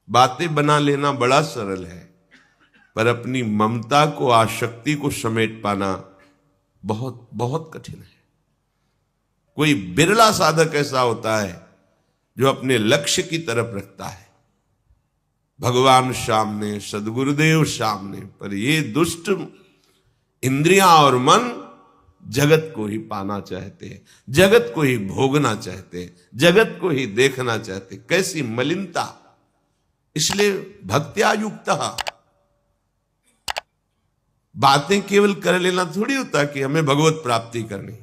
बातें बना लेना बड़ा सरल है, पर अपनी ममता को, आसक्ति को समेट पाना बहुत बहुत कठिन है। कोई बिरला साधक ऐसा होता है जो अपने लक्ष्य की तरफ रखता है, भगवान सामने, सदगुरुदेव सामने, पर ये दुष्ट इंद्रियां और मन जगत को ही पाना चाहते हैं, जगत को ही भोगना चाहते हैं, जगत को ही देखना चाहते हैं। कैसी मलिनता! इसलिए भक्त्या युक्तः, बातें केवल कर लेना थोड़ी होता कि हमें भगवत प्राप्ति करनी।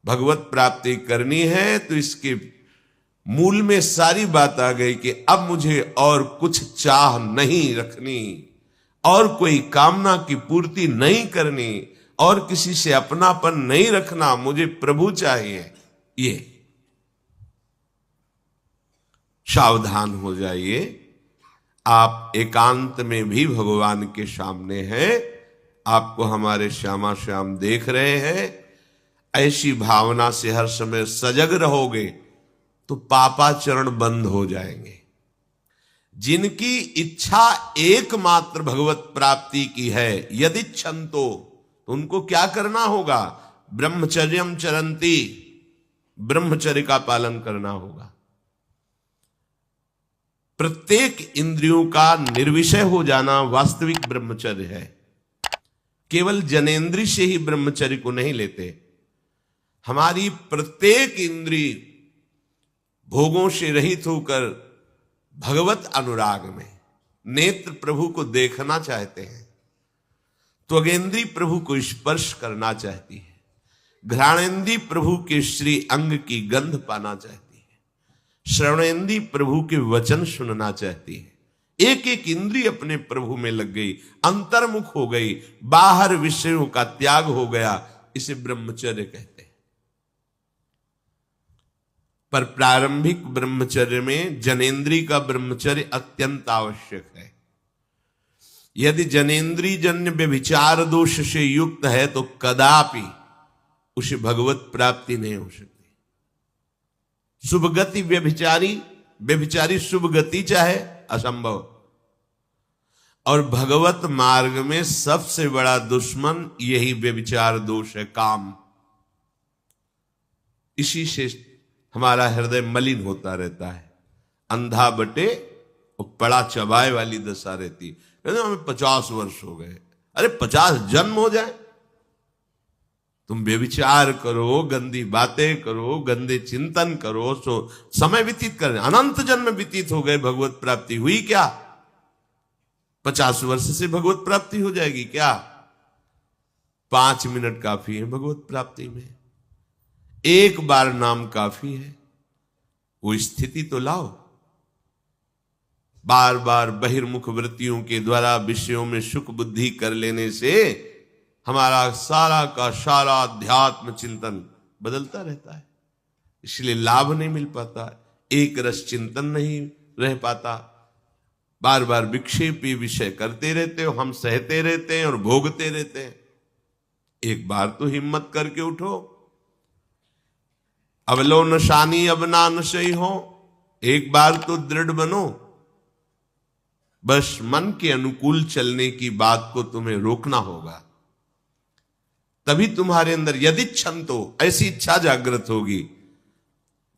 भगवत प्राप्ति करनी है तो इसके मूल में सारी बात आ गई कि अब मुझे और कुछ चाह नहीं रखनी, और कोई कामना की पूर्ति नहीं करनी, और किसी से अपनापन नहीं रखना, मुझे प्रभु चाहिए। ये सावधान हो जाइए। आप एकांत में भी भगवान के सामने हैं, आपको हमारे श्यामा श्याम देख रहे हैं। ऐसी भावना से हर समय सजग रहोगे तो पापाचरण बंद हो जाएंगे। जिनकी इच्छा एकमात्र भगवत प्राप्ति की है, यदि इच्छन्तो, तो उनको क्या करना होगा? ब्रह्मचर्यम चरंती, ब्रह्मचर्य का पालन करना होगा। प्रत्येक इंद्रियों का निर्विषय हो जाना वास्तविक ब्रह्मचर्य है। केवल जनेंद्रिय से ही ब्रह्मचर्य को नहीं लेते। हमारी प्रत्येक इंद्रिय भोगों से रहित होकर भगवत अनुराग में, नेत्र प्रभु को देखना चाहते हैं, त्वगेंद्रीय प्रभु को स्पर्श करना चाहती है, घ्राणेन्द्रीय प्रभु के श्री अंग की गंध पाना चाहती है, श्रवणेन्द्रीय प्रभु के वचन सुनना चाहती है। एक एक इंद्रिय अपने प्रभु में लग गई, अंतर्मुख हो गई, बाहर विषयों का त्याग हो गया। इसे ब्रह्मचर्य कहते हैं। पर प्रारंभिक ब्रह्मचर्य में जनेंद्रिय का ब्रह्मचर्य अत्यंत आवश्यक है। यदि जनेंद्रिय जन्य व्यभिचार दोष से युक्त है तो कदापि उसे भगवत प्राप्ति नहीं हो सकती। शुभ गति व्यभिचारी शुभ गति चाहे, असंभव। और भगवत मार्ग में सबसे बड़ा दुश्मन यही व्यभिचार दोष है, काम। इसी से हमारा हृदय मलिन होता रहता है। अंधा बटे और पड़ा चबाए वाली दशा रहती। कहते हमें 50 वर्ष हो गए। अरे 50 जन्म हो जाए, तुम व्यभिचार करो, गंदी बातें करो, गंदे चिंतन करो, सो समय व्यतीत कर, अनंत जन्म व्यतीत हो गए, भगवत प्राप्ति हुई क्या? 50 वर्ष से भगवत प्राप्ति हो जाएगी क्या? 5 मिनट काफी है भगवत प्राप्ति में। एक बार नाम काफी है। वो स्थिति तो लाओ। बार बार बहिर्मुख वृत्तियों के द्वारा विषयों में सुख बुद्धि कर लेने से हमारा सारा का सारा अध्यात्म चिंतन बदलता रहता है। इसलिए लाभ नहीं मिल पाता, एक रस चिंतन नहीं रह पाता। बार बार विक्षेपी विषय करते रहते हो, हम सहते रहते हैं और भोगते रहते हैं। एक बार तो हिम्मत करके उठो। अवलो नशानी अब ना नशई हो, एक बार तो दृढ़ बनो। बस मन के अनुकूल चलने की बात को तुम्हें रोकना होगा, तभी तुम्हारे अंदर यदि इच्छन्तो, ऐसी इच्छा जागृत होगी।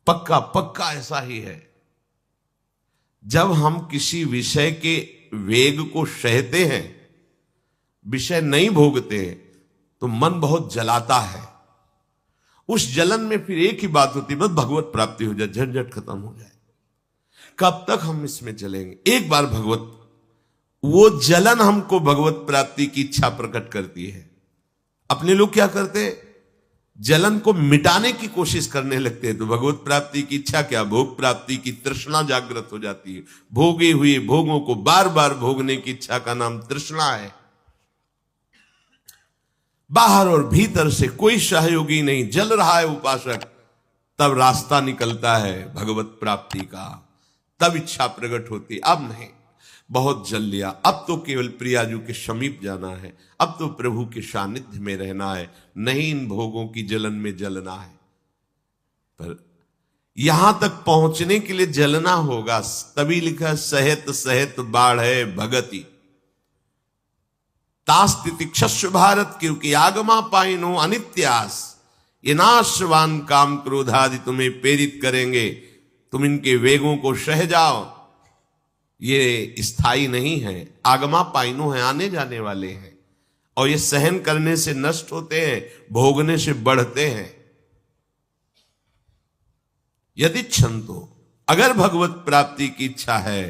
पक्का पक्का ऐसा ही है। जब हम किसी विषय के वेग को सहते हैं, विषय नहीं भोगते, तो मन बहुत जलाता है। उस जलन में फिर एक ही बात होती है, बस भगवत प्राप्ति हो जाए, झंझट खत्म हो जाए। कब तक हम इसमें चलेंगे? एक बार भगवत, वो जलन हमको भगवत प्राप्ति की इच्छा प्रकट करती है। अपने लोग क्या करते हैं? जलन को मिटाने की कोशिश करने लगते हैं। तो भगवत प्राप्ति की इच्छा क्या? भोग प्राप्ति की तृष्णा जागृत हो जाती है। भोगे हुए भोगों को बार बार भोगने की इच्छा का नाम तृष्णा है। बाहर और भीतर से कोई सहयोगी नहीं, जल रहा है उपासक, तब रास्ता निकलता है भगवत प्राप्ति का, तब इच्छा प्रकट होती। अब नहीं, बहुत जल लिया, अब तो केवल प्रियाजू के समीप जाना है, अब तो प्रभु के सानिध्य में रहना है, नहीं इन भोगों की जलन में जलना है। पर यहां तक पहुंचने के लिए जलना होगा। तभी लिखा सहित सहित बाढ़ भगति तास्तिति क्षस्व भारत, क्योंकि आगमा पाइनो अनित्यास, ये नाशवान काम क्रोध आदि तुम्हें प्रेरित करेंगे, तुम इनके वेगों को सह जाओ। ये स्थायी नहीं है, आगमा पाइनो है, आने जाने वाले हैं, और ये सहन करने से नष्ट होते हैं, भोगने से बढ़ते हैं। यदि छंतो, अगर भगवत प्राप्ति की इच्छा है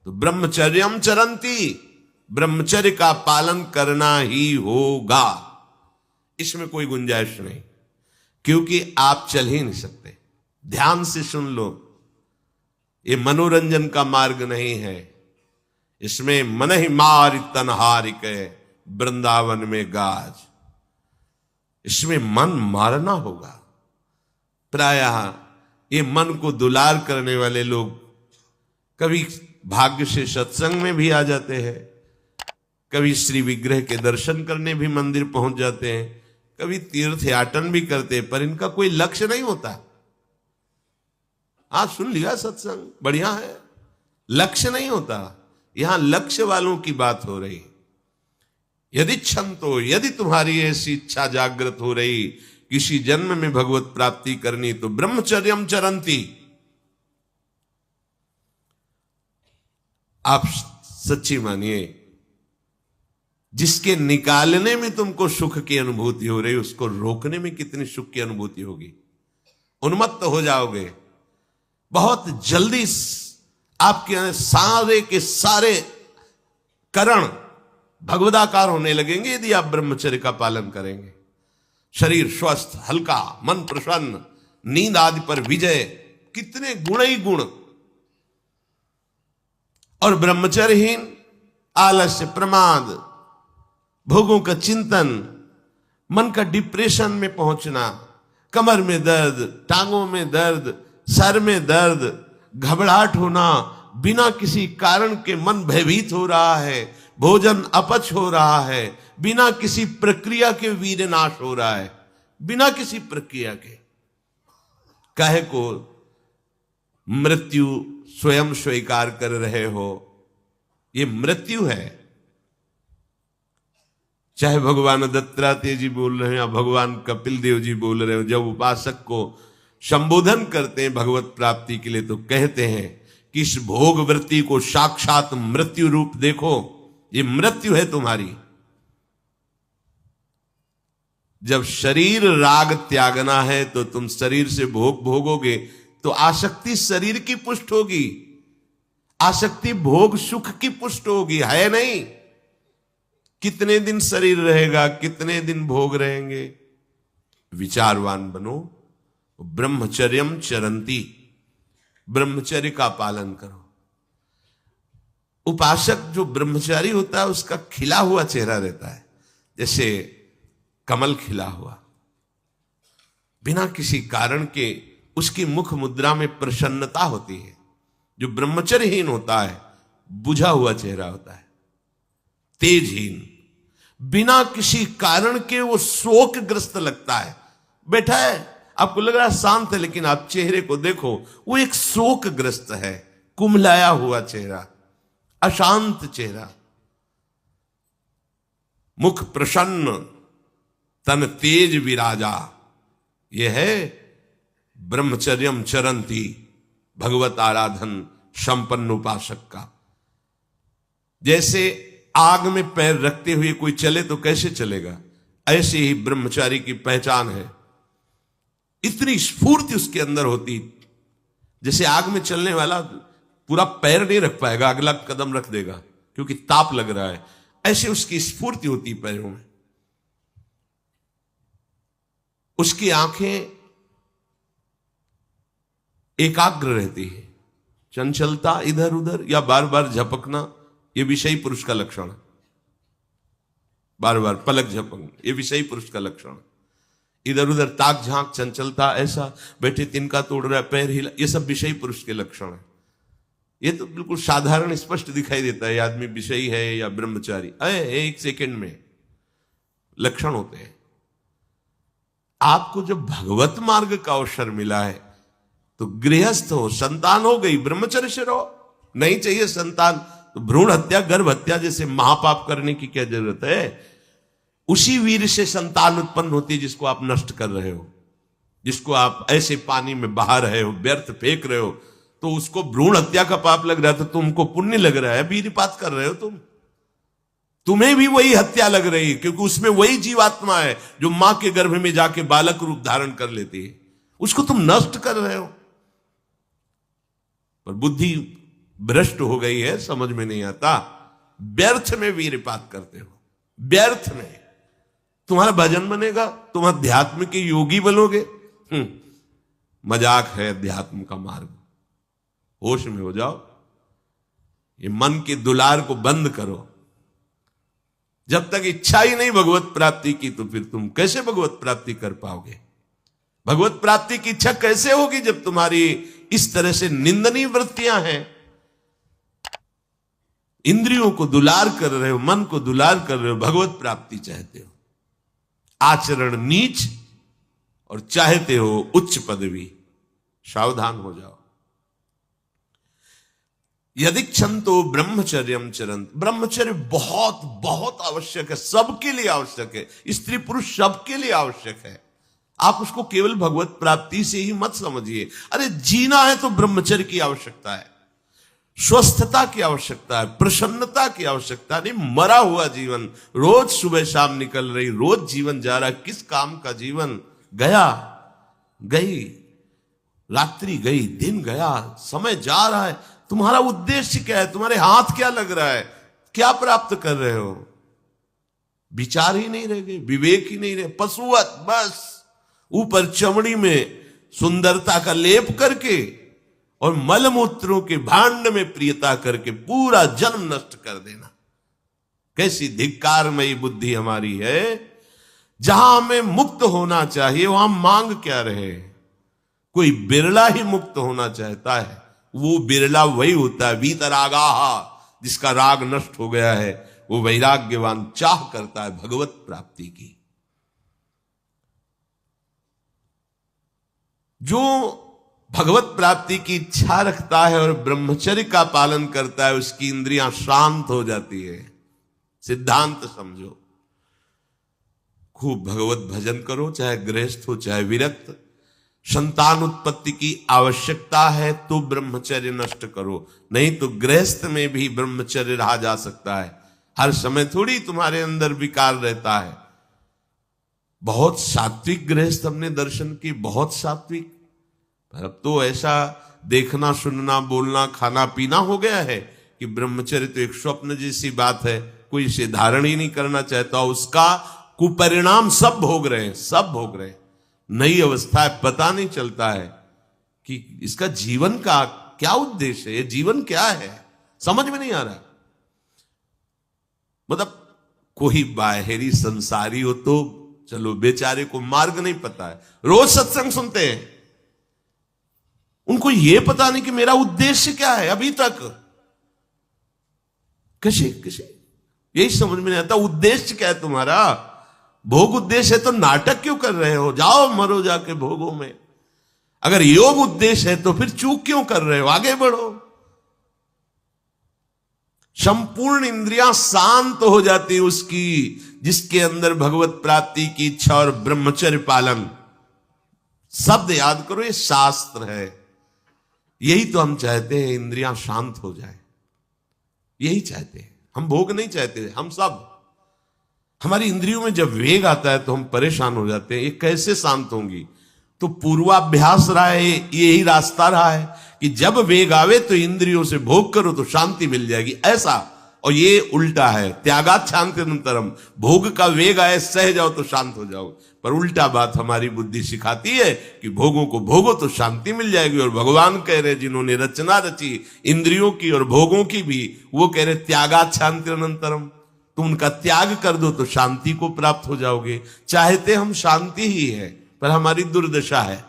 तो ब्रह्मचर्यम चरंती, ब्रह्मचर्य का पालन करना ही होगा, इसमें कोई गुंजाइश नहीं, क्योंकि आप चल ही नहीं सकते। ध्यान से सुन लो, ये मनोरंजन का मार्ग नहीं है, इसमें मन ही मार तनहारिक वृंदावन में गाज, इसमें मन मारना होगा। प्रायः ये मन को दुलार करने वाले लोग कभी भाग्य से सत्संग में भी आ जाते हैं, कभी श्री विग्रह के दर्शन करने भी मंदिर पहुंच जाते हैं, कभी तीर्थ याटन भी करते हैं, पर इनका कोई लक्ष्य नहीं होता। आज सुन लिया सत्संग, बढ़िया है, लक्ष्य नहीं होता। यहां लक्ष्य वालों की बात हो रही। यदि छंतो, यदि तुम्हारी ऐसी इच्छा जागृत हो रही किसी जन्म में भगवत प्राप्ति करनी, तो ब्रह्मचर्यम चरंती, आप सच्ची मानिए, जिसके निकालने में तुमको सुख की अनुभूति हो रही, उसको रोकने में कितनी सुख की अनुभूति होगी। उन्मत्त हो जाओगे, बहुत जल्दी आपके सारे के सारे करण भगवदाकार होने लगेंगे यदि आप ब्रह्मचर्य का पालन करेंगे। शरीर स्वस्थ, हल्का, मन प्रसन्न, नींद आदि पर विजय, कितने गुण ही गुण। और ब्रह्मचर्यहीन आलस्य, प्रमाद, भोगों का चिंतन, मन का डिप्रेशन में पहुंचना, कमर में दर्द, टांगों में दर्द, सर में दर्द, घबराहट होना, बिना किसी कारण के मन भयभीत हो रहा है, भोजन अपच हो रहा है, बिना किसी प्रक्रिया के वीरनाश हो रहा है, बिना किसी प्रक्रिया के। काहे को मृत्यु स्वयं स्वीकार कर रहे हो, ये मृत्यु है। चाहे भगवान दत्तात्रेय जी बोल रहे हैं या भगवान कपिल देव जी बोल रहे हो, जब उपासक को संबोधन करते हैं भगवत प्राप्ति के लिए, तो कहते हैं कि इस भोग वृत्ति को साक्षात मृत्यु रूप देखो, ये मृत्यु है तुम्हारी। जब शरीर राग त्यागना है तो तुम शरीर से भोग भोगोगे, तो आसक्ति शरीर की पुष्ट होगी, आसक्ति भोग सुख की पुष्ट होगी, है नहीं। कितने दिन शरीर रहेगा, कितने दिन भोग रहेंगे। विचारवान बनो, ब्रह्मचर्यम चरंती, ब्रह्मचर्य का पालन करो। उपासक जो ब्रह्मचारी होता है उसका खिला हुआ चेहरा रहता है, जैसे कमल खिला हुआ, बिना किसी कारण के उसकी मुख मुद्रा में प्रसन्नता होती है। जो ब्रह्मचर्यहीन होता है बुझा हुआ चेहरा होता है, तेजहीन, बिना किसी कारण के वो शोकग्रस्त लगता है। बैठा है, आपको लग रहा है शांत है, लेकिन आप चेहरे को देखो, वो एक शोकग्रस्त है, कुम्हलाया हुआ चेहरा, अशांत चेहरा, मुख प्रसन्न, तन तेज विराजा। यह है ब्रह्मचर्यम चरंती, भगवत आराधन संपन्न उपासक का। जैसे आग में पैर रखते हुए कोई चले तो कैसे चलेगा, ऐसे ही ब्रह्मचारी की पहचान है। इतनी स्फूर्ति उसके अंदर होती, जैसे आग में चलने वाला पूरा पैर नहीं रख पाएगा, अगला कदम रख देगा क्योंकि ताप लग रहा है, ऐसे उसकी स्फूर्ति होती पैरों में। उसकी आंखें एकाग्र रहती है, चंचलता इधर उधर या बार बार झपकना, यह विषयी पुरुष का लक्षण है। बार बार पलक झपकना, यह विषयी पुरुष का लक्षण है। इधर उधर ताक झांक, चंचलता, ऐसा बैठे तिनका तोड़ रहा है, पैर हिला, ये सब विषयी पुरुष के लक्षण है। ये तो बिल्कुल साधारण स्पष्ट दिखाई देता है आदमी विषयी है या ब्रह्मचारी, एक सेकंड में लक्षण होते हैं। आपको जब भगवत मार्ग का अवसर मिला है तो गृहस्थ हो, संतान हो गई, ब्रह्मचर्य से रहो। नहीं चाहिए संतान तो भ्रूण हत्या, गर्भ हत्या जैसे महापाप करने की क्या जरूरत है। उसी वीर से संतान उत्पन्न होती है जिसको आप नष्ट कर रहे हो, जिसको आप ऐसे पानी में बहा रहे हो, व्यर्थ फेंक रहे हो, तो उसको भ्रूण हत्या का पाप लग रहा है, तो तुमको पुण्य लग रहा है, वीरपात कर रहे हो तुम्हें भी वही हत्या लग रही है, क्योंकि उसमें वही जीवात्मा है जो मां के गर्भ में जाके बालक रूप धारण कर लेती है, उसको तुम नष्ट कर रहे हो। पर बुद्धि भ्रष्ट हो गई है, समझ में नहीं आता, व्यर्थ में वीरपात करते हो, व्यर्थ में। तुम्हारा भजन बनेगा, तुम अध्यात्म के योगी बनोगे, मजाक है अध्यात्म का मार्ग। होश में हो जाओ, ये मन के दुलार को बंद करो। जब तक इच्छा ही नहीं भगवत प्राप्ति की, तो फिर तुम कैसे भगवत प्राप्ति कर पाओगे? भगवत प्राप्ति की इच्छा कैसे होगी जब तुम्हारी इस तरह से निंदनीय वृत्तियां हैं? इंद्रियों को दुलार कर रहे हो, मन को दुलार कर रहे हो, भगवत प्राप्ति चाहते हो, आचरण नीच और चाहते हो उच्च पदवी। सावधान हो जाओ। यदि क्षंतो ब्रह्मचर्यम चरंत, ब्रह्मचर्य बहुत बहुत आवश्यक है, सबके लिए आवश्यक है, स्त्री पुरुष सबके लिए आवश्यक है। आप उसको केवल भगवत प्राप्ति से ही मत समझिए। अरे जीना है तो ब्रह्मचर्य की आवश्यकता है, स्वस्थता की आवश्यकता है, प्रसन्नता की आवश्यकता नहीं। मरा हुआ जीवन, रोज सुबह शाम निकल रही, रोज जीवन जा रहा है, किस काम का जीवन? गया, गई रात्रि, गई दिन, गया समय, जा रहा है। तुम्हारा उद्देश्य क्या है? तुम्हारे हाथ क्या लग रहा है? क्या प्राप्त कर रहे हो? विचार ही नहीं रह गए, विवेक ही नहीं रहे, पशुवत बस ऊपर चमड़ी में सुंदरता का लेप करके और मलमूत्रों के भांड में प्रियता करके पूरा जन्म नष्ट कर देना। कैसी धिक्कारमयी बुद्धि हमारी है। जहां हमें मुक्त होना चाहिए वहां मांग क्या रहे? कोई बिरला ही मुक्त होना चाहता है, वो बिरला वही होता है वीतरागाहा, जिसका राग नष्ट हो गया है, वो वैराग्यवान चाह करता है भगवत प्राप्ति की। जो भगवत प्राप्ति की इच्छा रखता है और ब्रह्मचर्य का पालन करता है, उसकी इंद्रियां शांत हो जाती है। सिद्धांत समझो, खूब भगवत भजन करो, चाहे गृहस्थ हो चाहे विरक्त। संतान उत्पत्ति की आवश्यकता है तो ब्रह्मचर्य नष्ट करो, नहीं तो गृहस्थ में भी ब्रह्मचर्य रहा जा सकता है। हर समय थोड़ी तुम्हारे अंदर विकार रहता है। बहुत सात्विक गृहस्थ हमने दर्शन की, बहुत सात्विक, पर अब तो ऐसा देखना सुनना बोलना खाना पीना हो गया है कि ब्रह्मचर्य तो एक स्वप्न जैसी बात है, कोई इसे धारण ही नहीं करना चाहता। उसका कुपरिणाम सब भोग रहे हैं, सब भोग रहे हैं। नई अवस्था है, पता नहीं चलता है कि इसका जीवन का क्या उद्देश्य है, ये जीवन क्या है, समझ में नहीं आ रहा। मतलब कोई बाहरी संसारी हो तो चलो, बेचारे को मार्ग नहीं पता है, रोज सत्संग सुनते हैं, उनको यह पता नहीं कि मेरा उद्देश्य क्या है। अभी तक किसी यही समझ में नहीं आता, उद्देश्य क्या है तुम्हारा? भोग उद्देश्य है तो नाटक क्यों कर रहे हो? जाओ मरो जाके भोगों में। अगर योग उद्देश्य है तो फिर चूक क्यों कर रहे हो? आगे बढ़ो। संपूर्ण इंद्रियां शांत हो जाती उसकी जिसके अंदर भगवत प्राप्ति की इच्छा और ब्रह्मचर्य पालन। शब्द याद करो, ये शास्त्र है। यही तो हम चाहते हैं, इंद्रियां शांत हो जाए, यही चाहते हैं हम। भोग नहीं चाहते हम सब। हमारी इंद्रियों में जब वेग आता है तो हम परेशान हो जाते हैं, ये कैसे शांत होंगी? तो पूर्वाभ्यास रहा है, यही रास्ता रहा है कि जब वेग आवे तो इंद्रियों से भोग करो तो शांति मिल जाएगी, ऐसा। और ये उल्टा है, त्यागात शांति अनंतरम। भोग का वेग आए, सह जाओ तो शांत हो जाओ। पर उल्टा बात हमारी बुद्धि सिखाती है कि भोगों को भोगो तो शांति मिल जाएगी। और भगवान कह रहे जिन्होंने रचना रची इंद्रियों की और भोगों की भी, वो कह रहे त्यागात शांति अनंतरम। तुम उनका त्याग कर दो तो शांति को प्राप्त हो जाओगे। चाहते हम शांति ही है, पर हमारी दुर्दशा है।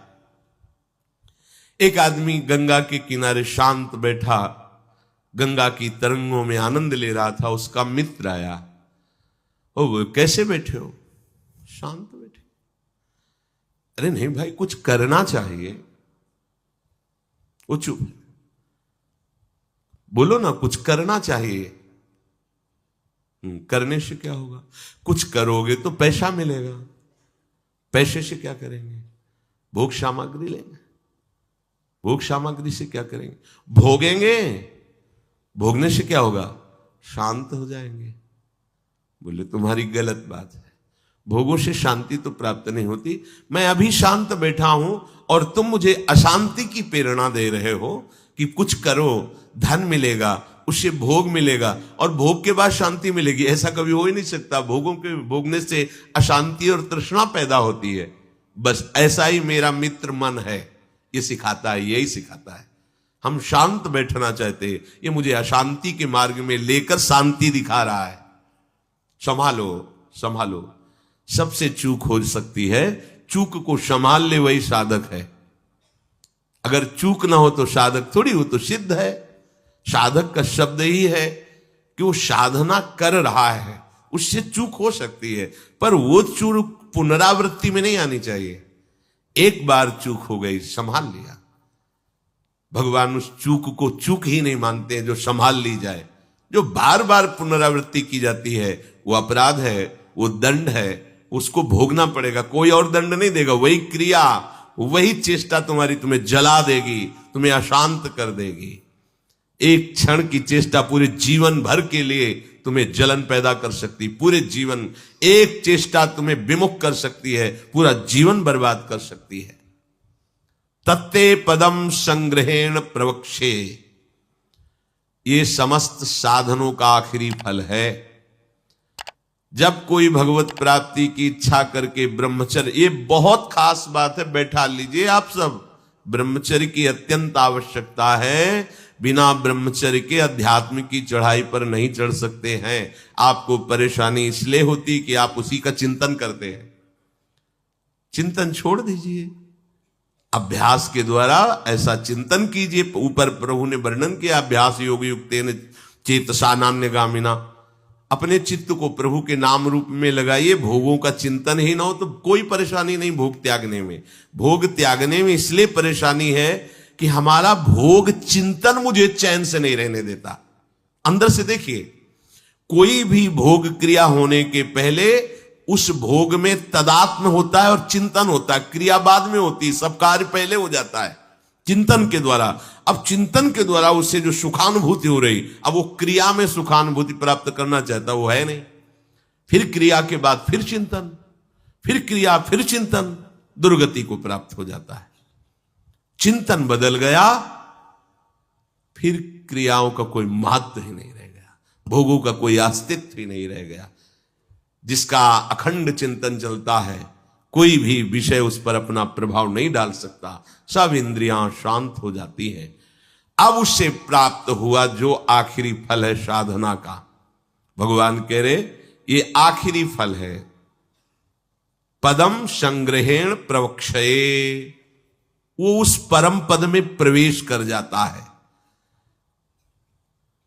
एक आदमी गंगा के किनारे शांत बैठा, गंगा की तरंगों में आनंद ले रहा था। उसका मित्र आया, ओ वो कैसे बैठे हो? शांत बैठे। अरे नहीं भाई, कुछ करना चाहिए। वो चुप है। बोलो ना, कुछ करना चाहिए। करने से क्या होगा? कुछ करोगे तो पैसा मिलेगा। पैसे से क्या करेंगे? भोग सामग्री लेंगे। भोग सामग्री से क्या करेंगे? भोगेंगे। भोगने से क्या होगा? शांत हो जाएंगे। बोले तुम्हारी गलत बात है, भोगों से शांति तो प्राप्त नहीं होती। मैं अभी शांत बैठा हूं और तुम मुझे अशांति की प्रेरणा दे रहे हो कि कुछ करो, धन मिलेगा, उससे भोग मिलेगा और भोग के बाद शांति मिलेगी। ऐसा कभी हो ही नहीं सकता। भोगों के भोगने से अशांति और तृष्णा पैदा होती है। बस ऐसा ही मेरा मित्र मन है, ये सिखाता है, यही सिखाता है। हम शांत बैठना चाहते हैं, ये मुझे अशांति के मार्ग में लेकर शांति दिखा रहा है। संभालो, संभालो। सबसे चूक हो सकती है, चूक को संभाल ले वही साधक है। अगर चूक ना हो तो साधक थोड़ी हो, तो सिद्ध है। साधक का शब्द ही है कि वो साधना कर रहा है, उससे चूक हो सकती है, पर वो चूक पुनरावृत्ति में नहीं आनी चाहिए। एक बार चूक हो गई, संभाल लिया। भगवान उस चूक को चूक ही नहीं मानते हैं जो संभाल ली जाए। जो बार बार पुनरावृत्ति की जाती है वो अपराध है, वो दंड है, उसको भोगना पड़ेगा। कोई और दंड नहीं देगा। वही क्रिया, वही चेष्टा तुम्हारी तुम्हें जला देगी, तुम्हें अशांत कर देगी। एक क्षण की चेष्टा पूरे जीवन भर के लिए तुम्हें जलन पैदा कर सकती। पूरे जीवन एक चेष्टा तुम्हें विमुख कर सकती है, पूरा जीवन बर्बाद कर सकती है। तत्ते पदम संग्रहेण प्रवक्षे, ये समस्त साधनों का आखिरी फल है। जब कोई भगवत प्राप्ति की इच्छा करके ब्रह्मचर्य, ये बहुत खास बात है, बैठा लीजिए आप सब। ब्रह्मचर्य की अत्यंत आवश्यकता है। बिना ब्रह्मचर्य के अध्यात्म की चढ़ाई पर नहीं चढ़ सकते हैं। आपको परेशानी इसलिए होती कि आप उसी का चिंतन करते हैं। चिंतन छोड़ दीजिए, अभ्यास के द्वारा ऐसा चिंतन कीजिए। ऊपर प्रभु ने वर्णन किया, अभ्यास योग युक्तेन चेतसा नान्यगामिना। अपने चित्त को प्रभु के नाम रूप में लगाइए। भोगों का चिंतन ही ना हो तो कोई परेशानी नहीं भोग त्यागने में। भोग त्यागने में इसलिए परेशानी है कि हमारा भोग चिंतन मुझे चैन से नहीं रहने देता। अंदर से देखिए, कोई भी भोग क्रिया होने के पहले उस भोग में तदात्म होता है और चिंतन होता है। क्रिया बाद में होती है, सब कार्य पहले हो जाता है चिंतन के द्वारा। अब चिंतन के द्वारा उससे जो सुखानुभूति हो रही, अब वो क्रिया में सुखानुभूति प्राप्त करना चाहता, वो है नहीं। फिर क्रिया के बाद फिर चिंतन, फिर क्रिया, फिर चिंतन, दुर्गति को प्राप्त हो जाता है। चिंतन बदल गया, फिर क्रियाओं का कोई महत्व ही नहीं रह गया, भोगों का कोई अस्तित्व ही नहीं रह गया। जिसका अखंड चिंतन चलता है, कोई भी विषय उस पर अपना प्रभाव नहीं डाल सकता। सब इंद्रियां शांत हो जाती हैं। अब उससे प्राप्त हुआ जो आखिरी फल है साधना का, भगवान कह रहे ये आखिरी फल है। पदम संग्रहेण प्रवक्षये, वो उस परम पद में प्रवेश कर जाता है।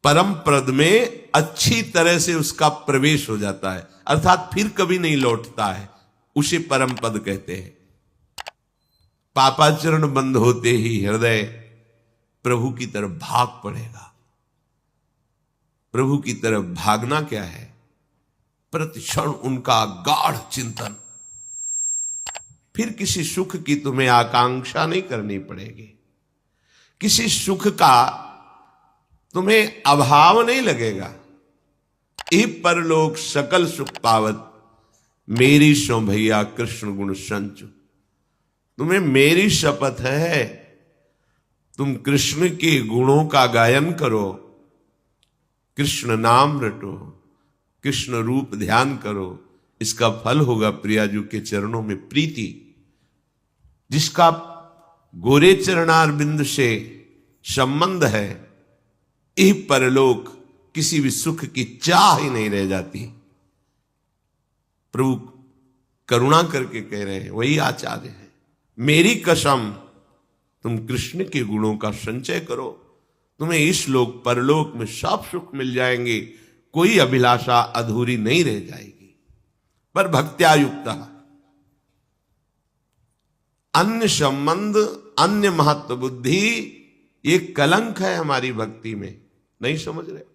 परम पद में अच्छी तरह से उसका प्रवेश हो जाता है, अर्थात फिर कभी नहीं लौटता है। उसे परम पद कहते हैं। पापाचरण बंद होते ही हृदय प्रभु की तरफ भाग पड़ेगा। प्रभु की तरफ भागना क्या है? प्रतिक्षण उनका गाढ़ चिंतन। फिर किसी सुख की तुम्हें आकांक्षा नहीं करनी पड़ेगी। किसी सुख का तुम्हें अभाव नहीं लगेगा। इह परलोक सकल सुख पावत, मेरी सो भैया कृष्ण गुण संचु। तुम्हें मेरी शपथ है, तुम कृष्ण के गुणों का गायन करो, कृष्ण नाम रटो, कृष्ण रूप ध्यान करो। इसका फल होगा प्रियाजू के चरणों में प्रीति। जिसका गोरे चरणारविंद से संबंध है, इह परलोक किसी भी सुख की चाह ही नहीं रह जाती। प्रभु करुणा करके कह रहे हैं, वही आचार्य है। मेरी कसम, तुम कृष्ण के गुणों का संचय करो, तुम्हें इस लोक परलोक में सब सुख मिल जाएंगे। कोई अभिलाषा अधूरी नहीं रह जाएगी। पर भक्त्या युक्त, अन्य संबंध, अन्य महत्व बुद्धि ये कलंक है हमारी भक्ति में, नहीं समझ रहे।